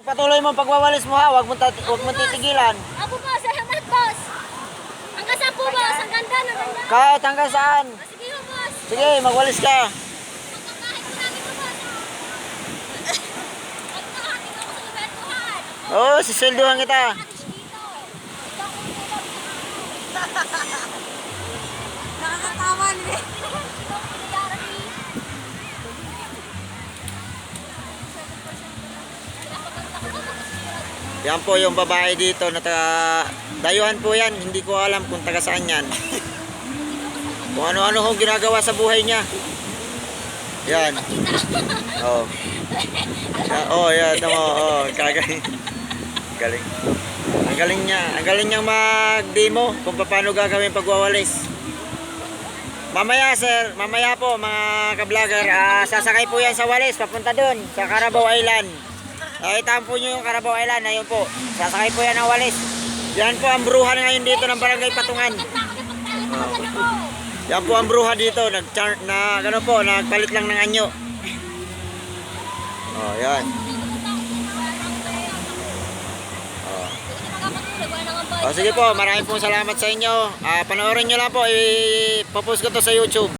Patuloy mo pagwawalis mo ha, wag mo titigilan. Ako po, salamat boss. Hanggang saan po boss? Ang ganda, ang ganda. Kahit hanggang saan. Sige po boss. Sige, magwalis ka. Magkakahit po namin po boss. Magkakahating ako sa lubertuhan. Oo, sisilduhan kita. Nakakatawa nila. Yan po yung babae dito na dayuhan po yan. Hindi ko alam kung taga saan yan. Kung ano-ano hong ginagawa sa buhay niya. Yan. Oh. Oh, yan. Oh, kagaling. Galing. Ang galing niya. Ang galing niyang mag-demo kung paano gagawin pagwawalis. Mamaya sir, mamaya po mga ka-vlogger, sasakay po yan sa walis papunta dun sa Carabao Island. Nakita po nyo yung Carabao Island, ayun po. Sasakay po yan ng walis. Yan po ang bruha ngayon dito ng Barangay Patungan. Yan po ang bruha dito, nagpalit lang ng anyo. Oh, yan. Oh, sige po, maraming pong salamat sa inyo. Panoorin nyo lang po, ipopost ko to sa YouTube.